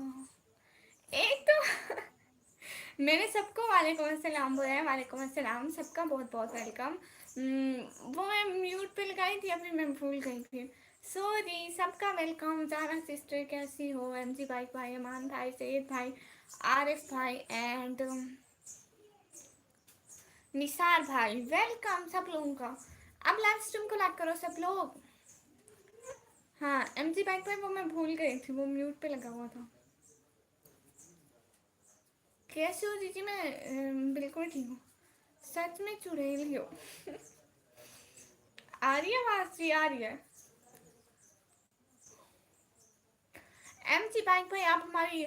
एक तो मैंने सबको वालेकुम अस्सलाम बोला है। वालेकुम अस्सलाम, सबका बहुत बहुत वेलकम। वो मैं म्यूट पे लगाई थी, अभी मैं भूल गई थी, सॉरी। सबका वेलकम। जारा सिस्टर कैसी हो? एमजी भाई, भाई अमान भाई, सैयद भाई, आरिफ भाई एंड निसार भाई, वेलकम सब लोगों का। अब लाइव स्ट्रीम को लाइक करो सब लोग। हाँ, एमजी बाइक पे वो मैं भूल गई थी, वो म्यूट पे लगा हुआ था। कैसे हो दीदी? मैं बिल्कुल ठीक हूँ, सच में चुड़ैल हो। आ रही है आवाज? जी आ रही है। एमजी बाइक भाई, आप हमारी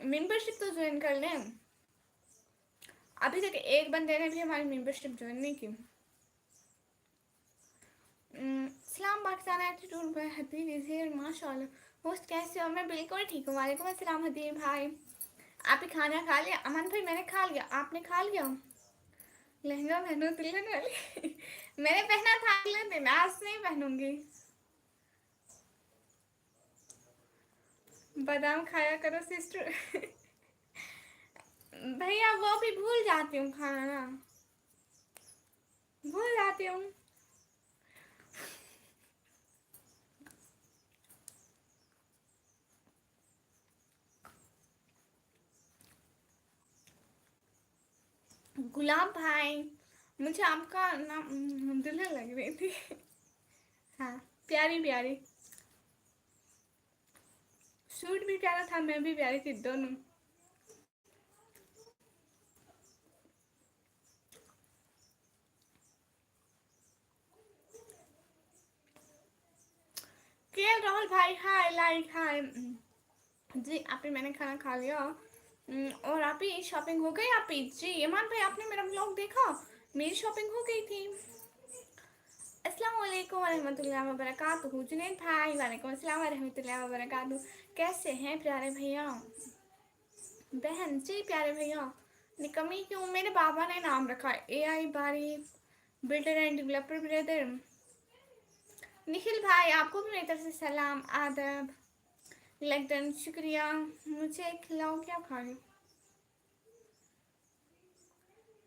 मेंबरशिप तो ज्वाइन कर लें। अभी तक एक बंदे ने भी हमारी मेंबरशिप ज्वाइन नहीं की। सलाम Pakistan attitude by Habib is here माशाल्लाह। होस्ट कैसे हो? मैं बिल्कुल ठीक हूँ। वालेकुम अस्सलाम हबीब भाई। आपने खाना खा लिया? अमन भाई मैंने खा लिया, आपने खा लिया? लहंगा पहनो दुल्हन वाली। मैंने पहना था अगले दिन, आज नहीं पहनूंगी। बादाम खाया करो सिस्टर। भैया वो भी भूल जाती हूँ खाना ना, भूल जाती हूँ। गुलाब भाई, मुझे आपका नाम दुल्हन लग रही थी। हाँ, प्यारी प्यारी। सूट भी प्यारा था, मैं भी प्यारी थी, दोनों। के राहुल भाई हाय, लाइक हाय। जी आप ही, मैंने खाना खा लिया। और आप ही शॉपिंग हो गई? आप ही जी ईमान भाई, आपने मेरा ब्लॉग देखा? मेरी शॉपिंग हो गई थी। अस्सलाम वालेकुम वरहमतुल्लाहि वबरकातुहू। जुनैद भाई वालेकुम अस्सलाम वरहमतुल्लाहि वबरकातुहू। कैसे हैं प्यारे भैया बहन? जी प्यारे भैया, निकम्मी क्यों? मेरे बाबा ने नाम रखा है AI बारी builder end developer brother. Nikhil भाई, आपको भी मेरी तरफ से सलाम आदब। लेकिन शुक्रिया। मुझे खिलाओ, क्या खा रही हूँ?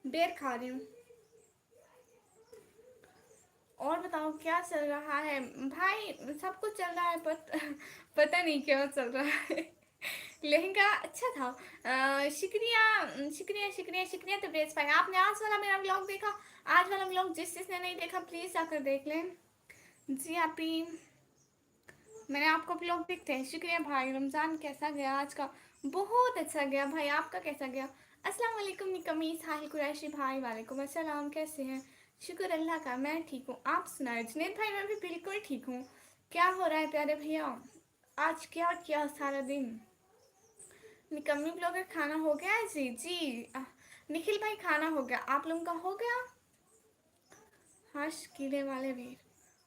बेर खा रही हूँ। और बताओ क्या चल रहा है भाई? सब कुछ चल रहा है, पता नहीं क्यों चल रहा है। लहंगा अच्छा था। शुक्रिया शुक्रिया शुक्रिया शुक्रिया। तो बेस भाई, आपने आज वाला मेरा व्लॉग देखा? आज वाला व्लॉग जिस जिसने नहीं देखा प्लीज़ जाकर देख लें। जी आप ही, मैंने आपको व्लॉग देखते हैं। शुक्रिया भाई। रमज़ान कैसा गया आज का? बहुत अच्छा गया भाई, आपका कैसा गया? अस्सलाम वालेकुम निकमी साहिल कुरैशी भाई, वालेकुम अस्सलाम, कैसे हैं? शुक्र अल्लाह का, मैं ठीक हूँ। आप सुनाए जुनैद भाई? मैं भी बिल्कुल ठीक हूँ। क्या हो रहा है प्यारे भैया? आज क्या किया सारा दिन? निकम्मी ब्लॉगर, खाना हो गया? जी जी। निखिल भाई खाना हो गया, आप लोगों का हो गया? हर्ष कीड़े वाले वीर,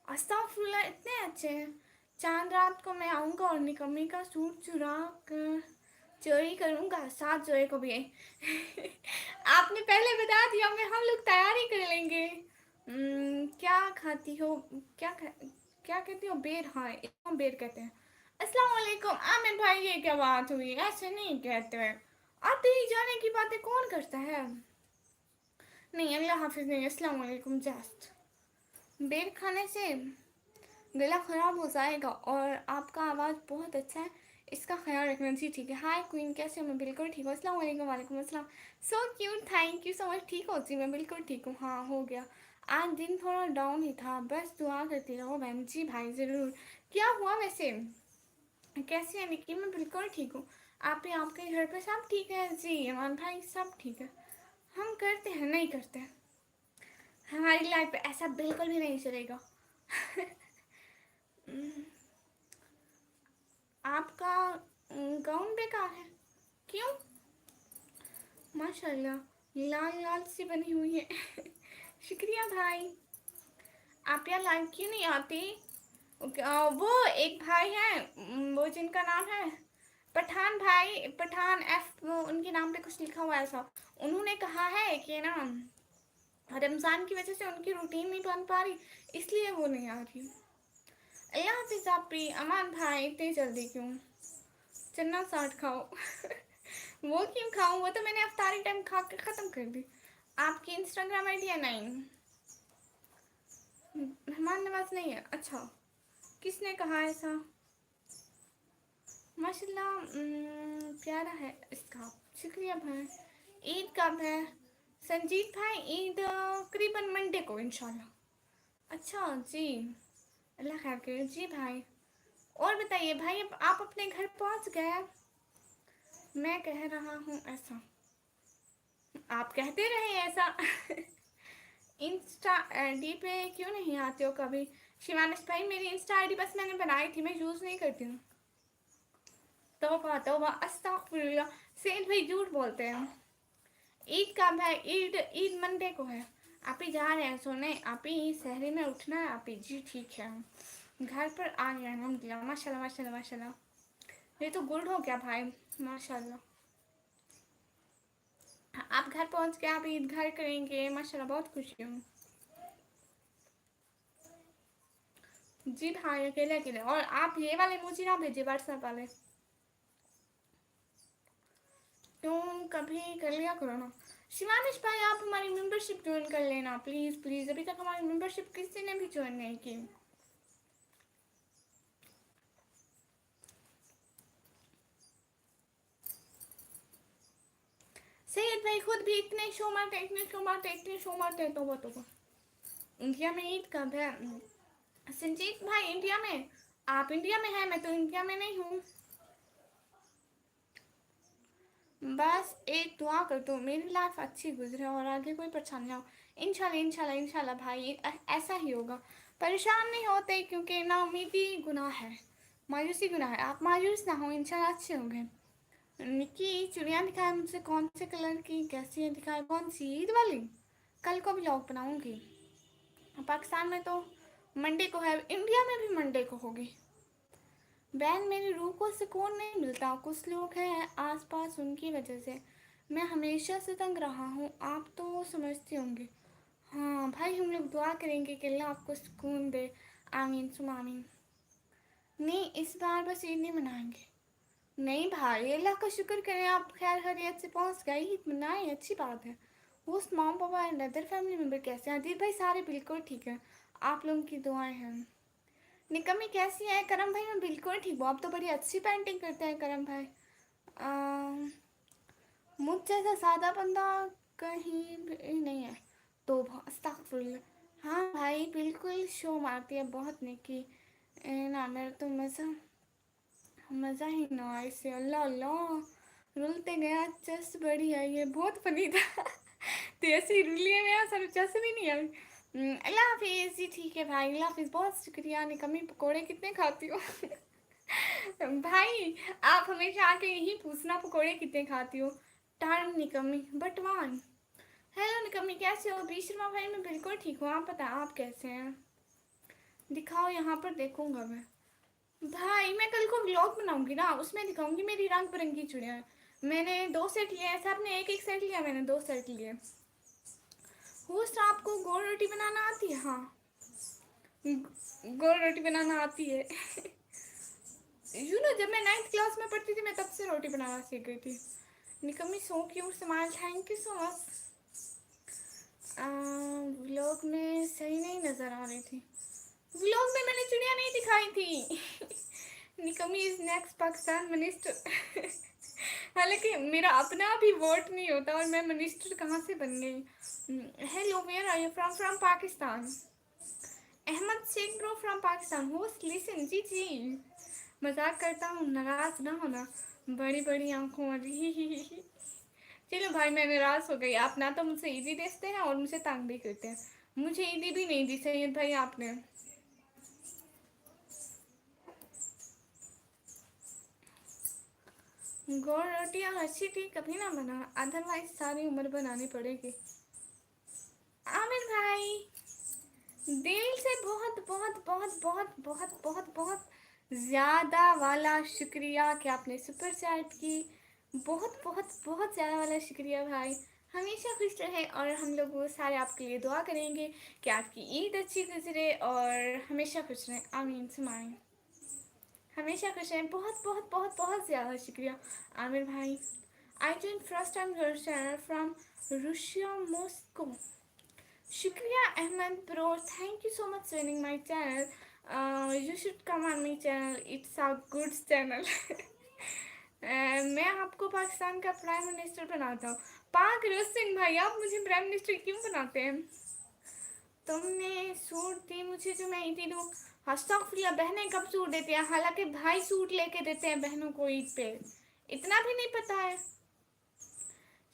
अस्तगफुरुल्लाह, इतने अच्छे हैं। चांद रात को मैं आऊँगा और निकम्मी का सूट चुरा कर चोरी करूँगा, साथ जोए को भी। आपने पहले बता दिया, मैं हम लोग तैयारी कर लेंगे। क्या खाती हो? क्या कहती हो? बेर? हाँ, इसको बेर कहते हैं। अस्सलाम वालेकुम आमिर भाई, ये क्या बात हुई? ऐसे नहीं कहते हैं। आते ही जाने की बातें कौन करता है? नहीं, अल्लाह हाफिज नहीं, अस्सलाम वालेकुम। जस्ट बेर खाने से गला ख़राब हो जाएगा और आपका आवाज़ बहुत अच्छा है, इसका ख्याल रखना जी। ठीक है। हाय क्वीन, कैसे हो? मैं बिल्कुल ठीक हूँ। अस्सलाम वालेकुम। वालेकुम अस्सलाम। So cute, thank you so much. ठीक हो जी? मैं बिल्कुल ठीक हूँ। हाँ हो गया। आज दिन थोड़ा डाउन ही था, बस दुआ करती रहो बहन। जी भाई ज़रूर। क्या हुआ वैसे? कैसी है निकी? मैं बिल्कुल ठीक हूँ। आप ही, आपके घर पे सब ठीक है? जी ईमान भाई सब ठीक है। हम करते हैं, नहीं करते हैं, हमारी लाइफ पे ऐसा बिल्कुल भी नहीं चलेगा। आपका गाउन बेकार है? क्यों? माशाल्लाह लाल लाल सी बनी हुई है। शुक्रिया भाई। आप यार लाइव क्यों नहीं आती? वो एक भाई है, वो जिनका नाम है पठान भाई, पठान एफ, वो उनके नाम पे कुछ लिखा हुआ है ऐसा। उन्होंने कहा है कि ना रमज़ान की वजह से उनकी रूटीन नहीं बन पा रही, इसलिए वो नहीं आ रही। अल्लाह हाफिज़। आप भी अमान भाई, इतनी जल्दी क्यों? चना चाट खाओ। वो क्यों खाऊं, वो तो मैंने अफ्तारी टाइम खा के ख़त्म कर दी। आपकी इंस्टाग्राम आईडी है? नहीं, मेहमान नवाज नहीं है। अच्छा, किसने कहा ऐसा? माशाल्लाह, प्यारा है इसका, शुक्रिया भाई। ईद कब है संजीत भाई? ईद करीबन मंडे को इंशाल्लाह। अच्छा जी, अल्लाह खैर करे जी भाई। और बताइए भाई, अब आप अपने घर पहुंच गए? मैं कह रहा हूँ ऐसा, आप कहते रहे ऐसा। इंस्टा आईडी पे क्यों नहीं आते हो कभी? शिवानिश भाई, मेरी इंस्टा आईडी बस मैंने बनाई थी, मैं यूज़ नहीं करती हूँ। तौबा तौबा, अस्तगफिरुल्लाह। सेठ भाई झूठ बोलते हैं। ईद कब है? ईद ईद मंडे को है। आप ही जा रहे हैं सोने? आप ही शहरी में उठना है? आप ही जी ठीक है, घर पर आ गया अलहम्दुलिल्लाह। माशाल्लाह माशाल्लाह माशाल्लाह, ये तो गुड हो गया भाई, माशाल्लाह। आप घर पहुंच के आप ईद घर करेंगे, माशाल्लाह, बहुत खुशी हूँ जी भाई। अकेले अकेले, और आप ये वाले मुझे ना भेजिए, व्हाट्सएप वाले। क्यों, कभी कर लिया करो ना। शिवानिश भाई, आप हमारी मेंबरशिप ज्वाइन कर लेना प्लीज़ प्लीज़, अभी तक हमारी मेंबरशिप किसी ने भी ज्वाइन नहीं की। सैयद भाई खुद भी इतने शो मारते, इतने शो मारते, इतने शो मारते हैं, तोबा तोबा। इंडिया में ईद कब है? संजीत भाई, इंडिया में? आप इंडिया में हैं, मैं तो इंडिया में नहीं हूँ। बस एक दुआ कर दो, मेरी लाइफ अच्छी गुजरे और आगे कोई परेशानी ना हो। इंशाल्लाह इंशाल्लाह इंशाल्लाह भाई, ऐसा ही होगा। परेशान नहीं होते, क्योंकि नाउमीदी गुनाह है, मायूसी गुनाह है। आप मायूस ना हो, इंशाल्लाह अच्छे होंगे। निक्की चुड़िया दिखाए मुझसे, कौन से कलर की, कैसी है दिखाए? कौन सी, ईद वाली? कल को व्लॉग बनाऊंगी। पाकिस्तान में तो मंडे को है, इंडिया में भी मंडे को होगी। बहन, मेरी रूह को सुकून नहीं मिलता, कुछ लोग हैं आसपास, उनकी वजह से मैं हमेशा से तंग रहा हूँ। आप तो समझती होंगे। हाँ भाई, हम लोग दुआ करेंगे कि अल्लाह आपको सुकून दे। आमीन सुम आमीन। नहीं, इस बार बस ईद नहीं मनाएंगे। नहीं भाई, अल्लाह का शुक्र करें आप खैर खैरियत से पहुँच गए, ईद मनाएं, अच्छी बात है। होस्ट मॉम पापा एंड अदर फैमिली मेम्बर कैसे हैं? अदील भाई सारे बिल्कुल ठीक है, आप लोगों की दुआएं हैं। निकम्मी कैसी है? करम भाई मैं बिल्कुल ठीक हूँ, आप तो बड़ी अच्छी पेंटिंग करते हैं करम भाई। मुझ जैसा सादा बंदा कहीं भी नहीं है, तो अस्तगफुरुल्लाह। हाँ भाई, बिल्कुल शो मारती है, बहुत नेकी। ना मेरा तो मज़ा मज़ा ही ना आए से, अल्लाह अल्लाह रुलते गया चस बड़ी आई है, बहुत फनी था। तो ऐसे रुली है मेरा सर, चस भी नहीं आई। अल्लाह हाफिज़ जी, ठीक है भाई, अल्लाह हाफिज़, बहुत शुक्रिया। निकम्मी पकोड़े कितने खाती हो? भाई आप हमेशा आके यही पूछना, पकोड़े कितने खाती हो। टाइम निकम्मी बटवान। हेलो निकम्मी, कैसे हो? बी शर्मा भाई मैं बिल्कुल ठीक हूँ, आप बताएं आप कैसे हैं? दिखाओ, यहाँ पर देखूंगा मैं। भाई मैं कल को व्लॉग बनाऊंगी ना, उसमें दिखाऊंगी मेरी रंग बिरंगी चूड़ियाँ। मैंने 2 सेट लिए हैं, सबने एक एक सेट लिया, मैंने 2 सेट लिए। होस्ट, आपको गोल रोटी बनाना आती है? हाँ, गोल रोटी बनाना आती है। जब मैं 9th क्लास में पढ़ती थी, मैं तब से रोटी बनाना सीख गई थी। निकम्मी so cute smile, thank you so much. Vlog में सही नहीं नज़र आ रही थी, व्लॉग में मैंने चुड़िया नहीं दिखाई थी। निकम्मी इज नेक्स्ट पाकिस्तान मिनिस्टर। हालांकि मेरा अपना भी वोट नहीं होता और मैं मिनिस्टर कहाँ से बन गई। Hello, where are you from? From Pakistan. Ahmed Sheikh bro from Pakistan. Host listen, जी जी मजाक करता हूँ, नाराज ना होना। बड़ी बड़ी आंखों वाली। चलो भाई, मैं नाराज हो गई। आप ना तो मुझसे ईदी देते हैं और मुझे तंग भी करते हैं। मुझे ईदी भी नहीं दी सैयद भाई आपने। गोल रोटियाँ अच्छी थी, कभी ना बना, अदरवाइज सारी उम्र बनानी पड़ेगी। आमिर भाई, दिल से बहुत बहुत बहुत बहुत बहुत बहुत बहुत ज़्यादा वाला शुक्रिया कि आपने सुपर चैट की। बहुत बहुत बहुत ज़्यादा वाला शुक्रिया भाई। हमेशा खुश रहे, और हम लोग वो सारे आपके लिए दुआ करेंगे कि आपकी ईद अच्छी गुजरे और हमेशा खुश रहें। आमीन सुमाइन। हमेशा खुश रहें। बहुत बहुत बहुत बहुत ज़्यादा शुक्रिया आमिर भाई। आई joined first time your channel from Russia, Moscow. Shukriya Ahmed bro, thank you so much joining my channel. You should come on my channel. It's a good channel. मैं आपको पाकिस्तान का प्राइम मिनिस्टर बनाता हूँ। पाक रोज सिंह भाई, आप मुझे प्राइम मिनिस्टर क्यों बनाते हैं? तुमने सूट दी मुझे जो मैं ईद दूँ? अस्तगफुरुल्लाह, बहनें कब सूट देती हैं? हालांकि भाई सूट लेके देते हैं बहनों को ईद पे, इतना भी नहीं पता है।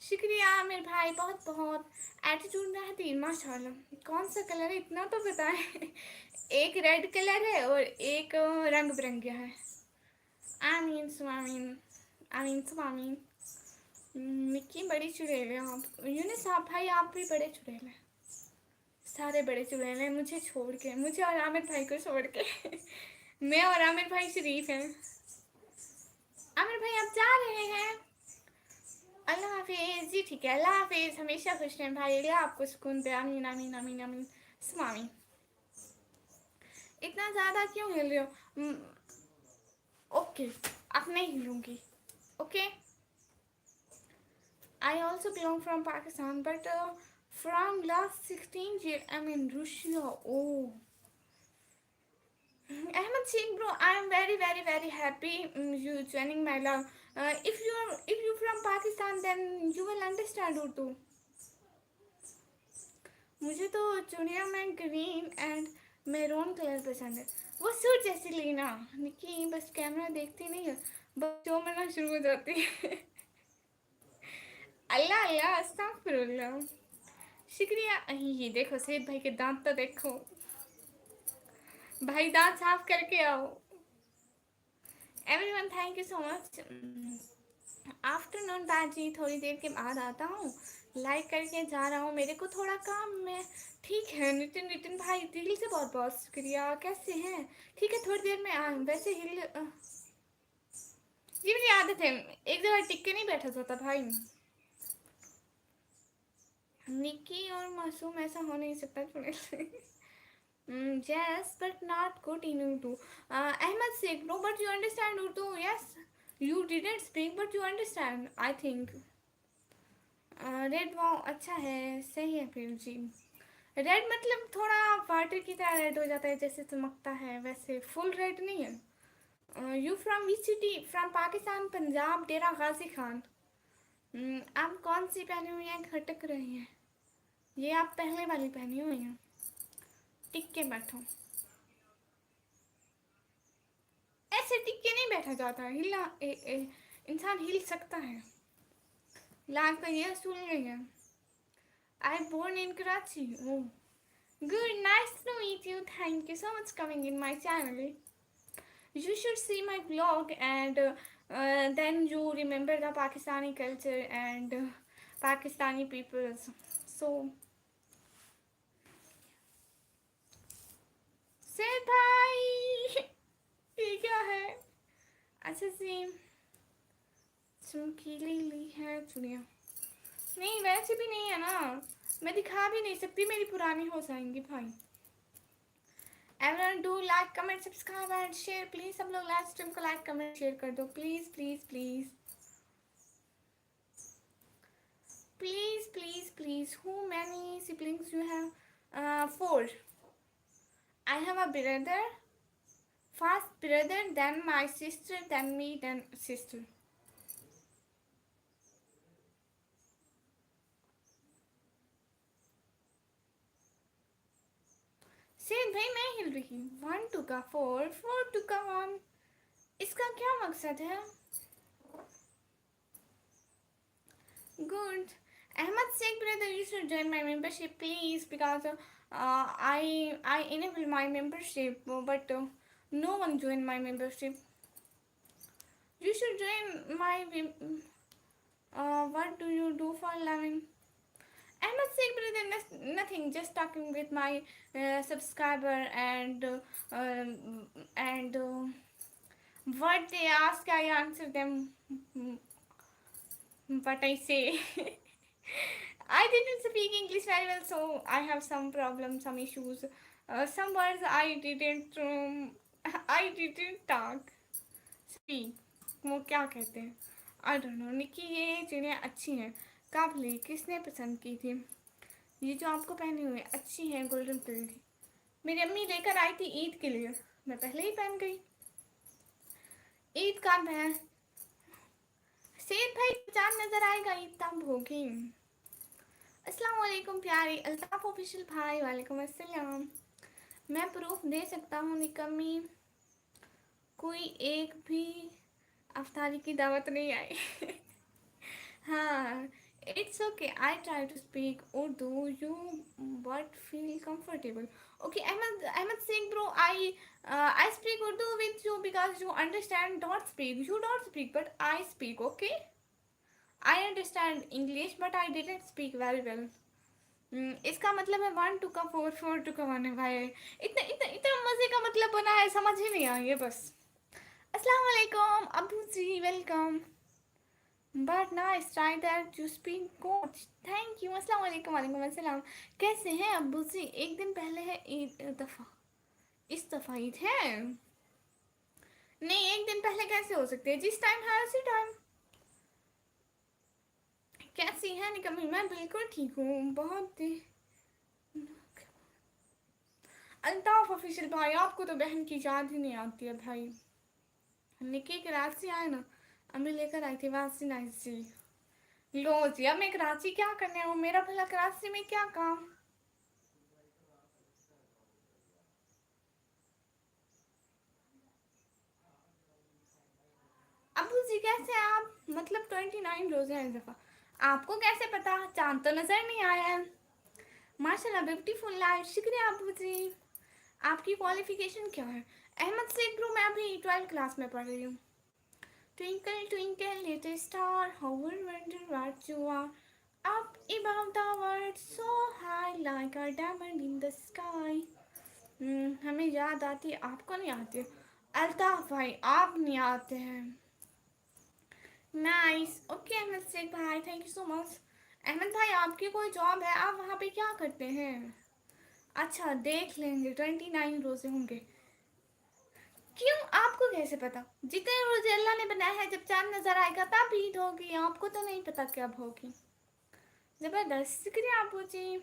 शुक्रिया आमिर भाई, बहुत बहुत। एटीट्यूड मेहदी माशाल्लाह। कौन सा कलर है इतना तो बताएं। एक रेड कलर है और एक रंग बिरंगा है। आमीन सुआमीन, आमीन सुआमीन। मिक्की बड़ी चुड़ैल है आप। यूनिस साहब भाई आप भी बड़े चुड़ैल हैं, सारे बड़े चुड़ैल हैं मुझे छोड़ के, मुझे और आमिर भाई को छोड़ के। मैं और आमिर भाई शरीफ हैं। आमिर भाई आप जा रहे हैं? अल्लाह हाफिज़ जी, ठीक है, अल्लाह हाफिज़। हमेशा खुश रहें भाई, अल्लाह आपको सुकून दे। आमीन आमीन आमीन आमीन सुआमीन। इतना ज़्यादा क्यों हिल रहे हो? ओके, अब नहीं हिलूंगी। Okay, I also belong from Pakistan, but from last 16 years I'm in Russia. Oh, Ahmed Singh bro, I am very very very happy you joining my love. If you from Pakistan, then you will understand Urdu. मुझे तो चुनिया में green and maroon colour पसंद है। वो suit जैसी लीना निकी, बस camera देखती नहीं है, बस जो मरना शुरू हो जाती है। अल्लाह अल्लाह अस्तगफिरुल्लाह। शुक्रिया। ये देखो सैयद भाई के दांत तो देखो भाई, दांत साफ करके आओ। Everyone thank you so much. Afternoon बाजी, थोड़ी देर के बाद आता हूँ, लाइक करके जा रहा हूँ, मेरे को थोड़ा काम में। ठीक है नितिन, नितिन भाई दिल से बहुत बहुत शुक्रिया। कैसे हैं? ठीक है, थोड़ी देर में आ। वैसे हिल ये मेरी आदत है, एक जगह टिक के नहीं बैठा जाता भाई। निकी और मासूम ऐसा हो नहीं सकता चुड़ैल। Yes, but not good in Urdu. Ahmed Sheikh, no, but you understand Urdu, yes? You didn't speak, but you understand, I think. Red wow, अच्छा है, सही है फिर जी। रेड मतलब थोड़ा वाटर की तरह रेड हो जाता है, जैसे चमकता है, वैसे फुल रेड नहीं है। You from which city? From Pakistan, Punjab, Dera Ghazi Khan. आप कौन सी पहनी हुई हैं? खटक रही हैं। ये आप पहले वाली पहनी हुई हैं। टिक के बैठो, ऐसे टिक के नहीं बैठा जाता, हिला इंसान हिल सकता है। लाइफ का ये असूल नहीं है। I born in Karachi. Oh good, nice to meet you, thank you so much coming in my channel. You should see my vlog and then you remember the Pakistani culture and Pakistani peoples. So, say bye. ये क्या है? अच्छा सी चमकीली ली है चुड़िया। नहीं वैसे भी नहीं है ना, मैं दिखा भी नहीं सकती, मेरी पुरानी हो जाएंगी भाई। Everyone do like, comment, subscribe and share please। सब लोग लाइव स्ट्रीम को लाइक कमेंट शेयर कर दो please please please please please please. Who many siblings you have? 4. I have a brother, first brother, then my sister, then me, then sister. सेठ भाई मैं हिल रही हूँ। 1 2 का 4, 4 2 का 1, इसका क्या मकसद है? Good. Ahmed Sheikh brother, you should join my membership please, because I enable my membership, but no one join my membership. You should join my what do you do for living? Ahmed Sheikh brother, nothing, just talking with my subscriber and what they ask I answer them what I say. I didn't speak English very well, so I have some problems, some issues. Some words I didn't talk. P, वो क्या कहते हैं, I don't know. Nikki ये चीज़ें अच्छी हैं। कब ली, किसने पसंद की थी? ये जो आपको पहनी हुई है अच्छी है, गोल्डन कलर की। मेरी अम्मी लेकर आई थी ईद के लिए, मैं पहले ही पहन गई। ईद कब है? सेठ भाई चांद नजर आएगा ईद तब होगी। अस्सलाम वालेकुम प्यारी अल्ताफ ऑफिशियल भाई, वालेकुम अस्सलाम। मैं प्रूफ दे सकता हूँ निकम्मी, कोई एक भी अफ्तारी की दावत नहीं आई। हाँ, it's okay. I try to speak Urdu. You but feel comfortable. Okay, Ahmed Singh bro, I speak Urdu with you because you understand. Don't speak. You don't speak, but I speak. Okay, I understand English, but I didn't speak very well. इसका मतलब है 1 2 का 4 4 2 का 1 है भाई। इतना इतना इतना मजे का मतलब बना है, समझ ही नहीं आई है बस। अस्सलाम वालेकुम Abu ji, welcome. But nice try that you speak coach, thank you. अस्सलाम वालेकुम, वालेकुम अस्सलाम। कैसे हैं अब्बू जी? एक दिन पहले है ईद, दफ़ा इस दफ़ा ईद है नहीं, एक दिन पहले कैसे हो सकते हैं? जिस टाइम है उसी टाइम। कैसी है निकम्मी? मैं बिल्कुल ठीक हूँ। बहुत अल्ताफ ऑफिशियल भाई, आपको तो बहन की याद ही नहीं आती है भाई। निकी कराची आए ना, अम्मी लेकर आई थी वासी नाइसी। लो जी, अब मैं कराची क्या करने हूँ? मेरा भला कराची में क्या काम? अबू जी कैसे हैं आप? मतलब 29 रोजे हैं इस दफ़ा। आपको कैसे पता? चांद तो नज़र नहीं आया है। माशाल्लाह ब्यूटीफुल लाइफ, शुक्रिया अबू जी। आपकी क्वालिफिकेशन क्या है? अहमद शेख ब्रो, मैं अभी 12th क्लास में पढ़ रही हूँ। Twinkle twinkle little star how I wonder what you are up above the world so high like a diamond in the sky। हमें याद आती है, आपको नहीं आती है। अल्ताफ भाई आप नहीं आते हैं। नाइस, ओके अहमद शेख भाई, thank you so much. Ahmed भाई आपकी कोई जॉब है? आप वहाँ पे क्या करते हैं? अच्छा, देख लेंगे, 29 रोजे होंगे। क्यों, आपको कैसे पता? जितने रोजे अल्लाह ने बनाया है, जब चांद नजर आएगा तब ईद होगी। आपको तो नहीं पता कब होगी। जबरदस्त, शुक्रिया आपू जी।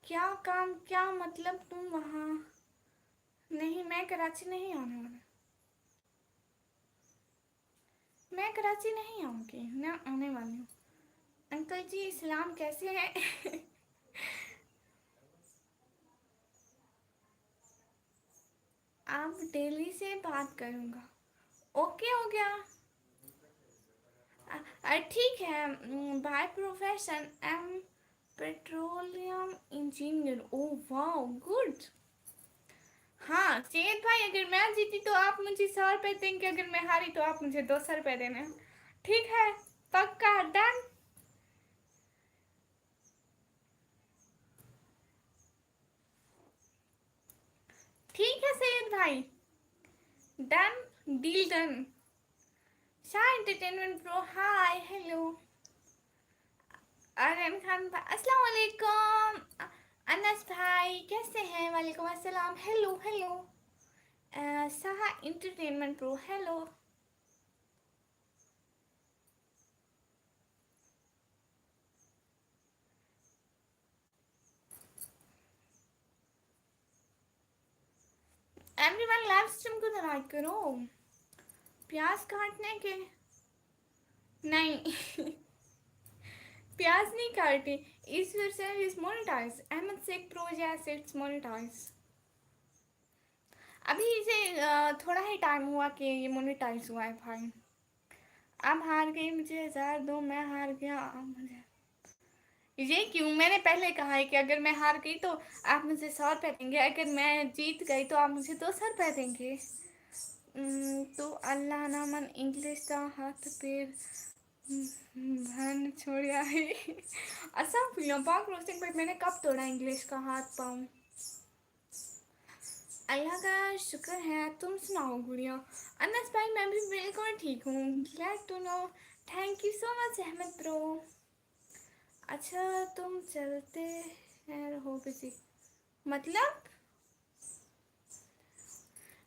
क्या काम, क्या मतलब तुम वहाँ? नहीं, मैं कराची नहीं आने वाला। मैं कराची नहीं आऊँगी ना, आने वाली हूँ। अंकल जी इस्लाम कैसे हैं? आप डेली से बात करूँगा। ओके हो गया। ठीक है। By profession am petroleum engineer. Oh वाह, गुड। हाँ सेठ भाई, अगर मैं जीती तो आप मुझे 100 रुपये देंगे, अगर मैं हारी तो आप मुझे 200 रुपये देने। ठीक है, पक्का, डन। ठीक है सेठ भाई, done, deal done. Shah entertainment pro, hi hello. Aryan Khan भाई अस्सलाम वालेकुम। अनस भाई कैसे हैं? वालेकुम अस्सलाम, hello hello. Saha entertainment pro, hello. Everyone live stream को तो लाइक करो। प्याज काटने के नहीं। प्याज नहीं काटे, इस वर्ष is monetise. Ahmed Sheikh pro, yes it's monetise. अभी इसे थोड़ा ही टाइम हुआ कि ये मोनेटाइज हुआ है भाई। अब हार गई, मुझे 1000 दो, मैं हार गया, अब मुझे ये क्यों? मैंने पहले कहा है कि अगर मैं हार गई तो आप मुझे 100 रुपये देंगे, अगर मैं जीत गई तो आप मुझे 200 रुपये देंगे। तो अल्लाह ना मन इंग्लिश का हाथ पैर भन छोड़िया है। अच्छा फिल्म पाक रोस्टिंग पर मैंने कब तोड़ा इंग्लिश का हाथ पाऊँ? अल्लाह का शुक्र है, तुम सुनाओ गुड़िया। अनस भाई मैं भी बिल्कुल ठीक हूँ, glad to know. Thank you so much Ahmed bro. अच्छा तुम चलते हैं रहो बिजी, मतलब?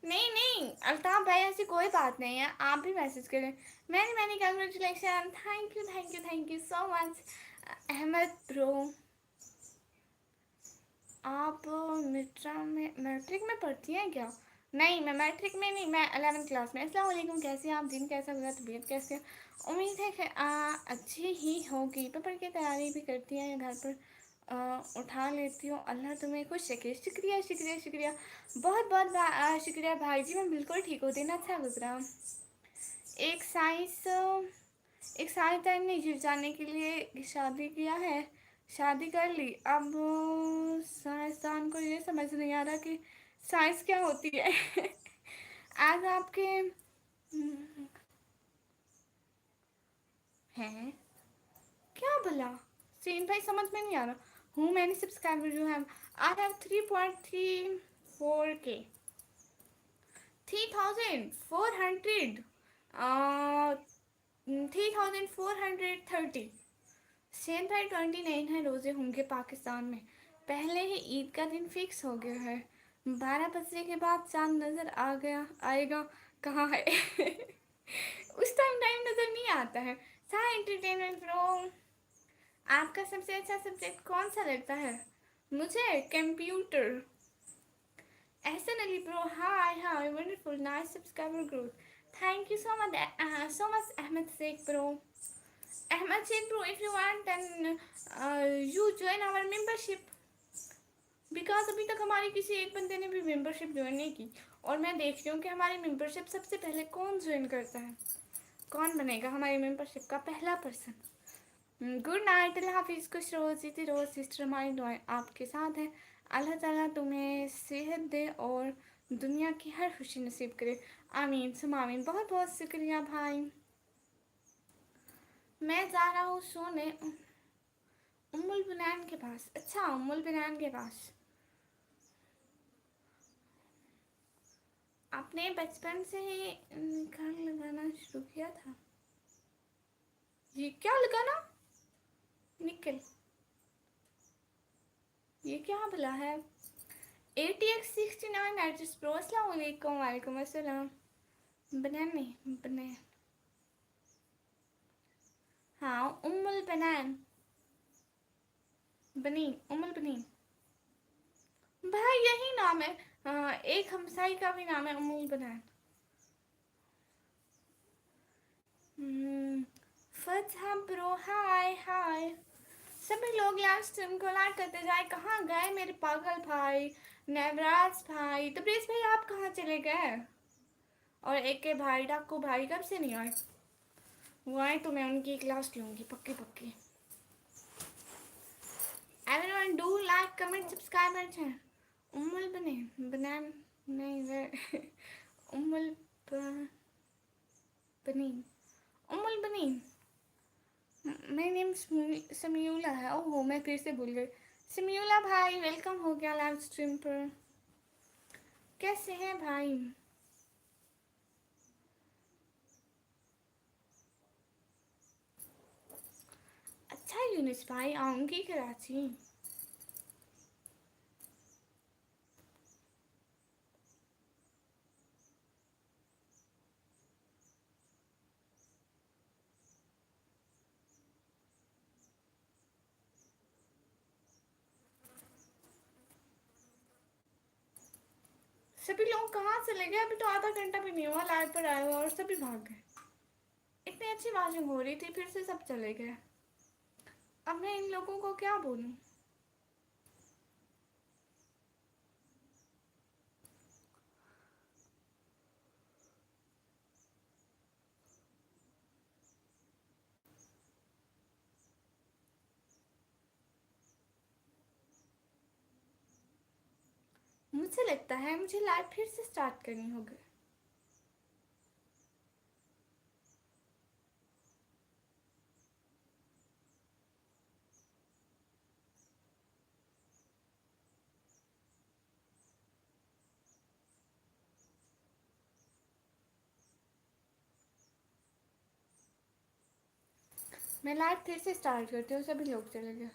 नहीं नहीं, अल्ताफ भाई ऐसी कोई बात नहीं है, आप भी मैसेज करें। Many many congratulation, thank you thank you thank you so much. Ahmed bro, आप मिट्रा में मैट्रिक में पढ़ती हैं क्या? नहीं, मैं मैट्रिक में नहीं, मैं 11th क्लास में। अस्सलाम वालेकुम, कैसे हैं आप? दिन कैसा गुजरा, तबीयत कैसे है? उम्मीद है कि अच्छी ही होगी। पेपर की तैयारी भी करती हैं या घर पर उठा लेती हूँ? अल्लाह तुम्हें खुश रखे। शुक्रिया शुक्रिया शुक्रिया, बहुत बहुत शुक्रिया भाई जी। मैं बिल्कुल ठीक हूँ, दिन अच्छा गुजरा। एक साइंस एक साइंस टाइम ने जीव जाने के लिए शादी किया है, शादी कर ली। अब साइंसदान को ये समझ नहीं आ रहा कि साइंस क्या होती है। आज आपके हैं क्या भला? सीन भाई समझ में नहीं आ रहा। हूँ मैंने सब्सक्राइबर जो है, आई हैव 3.34K, 3400 3430। सेन भाई 29 है रोज़े होंगे पाकिस्तान में। पहले ही ईद का दिन फिक्स हो गया है। 12 बजे के बाद चांद नज़र आ गया आएगा। कहाँ है? उस टाइम नज़र नहीं आता है। सारा एंटरटेनमेंट ब्रो। आपका सबसे अच्छा सब्जेक्ट कौन सा लगता है? मुझे computer. Ehsan Ali bro, hi hi, wonderful, nice subscriber growth, thank you so much Ahmed Sheikh bro. Ahmed Sheikh bro, if you want then you join our membership, because अभी तक हमारी किसी एक बंदे ने भी मेंबरशिप ज्वाइन नहीं की। और मैं देख रही हूँ कि हमारी मेंबरशिप सबसे पहले कौन ज्वाइन करता है, कौन बनेगा हमारी मेंबरशिप का पहला पर्सन। गुड नाइट, अल्लाह हाफिज़, खुश रहो, जीती रहो सिस्टर, हमारी दुआएं आपके साथ है। अल्लाह ताला तुम्हें सेहत दे और दुनिया की हर खुशी नसीब करे, आमीन सुम आमीन। बहुत बहुत शुक्रिया भाई। मैं जा रहा हूँ सोने उम्मुल बनान के पास। अच्छा, उम्मुल बनान के पास। आपने बचपन से ही गाना लगाना शुरू किया था? ये क्या लगाना? निकल, ये क्या भला है? ATX69 एड्रेस प्रो, अस्सलाम वालेकुम। वालेकुम अस्सलाम। बनान नहीं, बनान। हाँ, उम्मुल बनान, बनी, उम्मुल बनी। भाई यही नाम है। एक हमसाई का भी नाम है उम्मुल बनान। फतहा ब्रो, हाय हाय। सभी लोग लाइव स्ट्रीम को लाइक करते जाए। कहाँ गए मेरे पागल भाई? नवराज भाई, तब्रेज भाई, आप कहाँ चले गए? और एक के भाई डाकू भाई कब से नहीं आए? वो आए तो मैं उनकी क्लास लूँगी पक्की पक्की। Everyone do like comment subscribe my channel. उम्मुल बने बनान नहीं वे उम्मुल बनी, उम्मुल बनी। मेरा नेम समीउला है। ओहो, मैं फिर से भूल गई। समीउला भाई वेलकम हो गया लाइव स्ट्रीम पर। कैसे हैं भाई? अच्छा यूनिस भाई, आऊँगी कराची। सभी लोग कहाँ चले गए? अभी तो आधा घंटा भी नहीं हुआ लाइव पर आए हुआ और सभी भाग गए। इतनी अच्छी आवाज़ें हो रही थी, फिर से सब चले गए। अब मैं इन लोगों को क्या बोलूँ? मुझे लगता है मुझे लाइव फिर से स्टार्ट करनी होगी। मैं लाइव फिर से स्टार्ट करती हूँ, सभी लोग चले गए।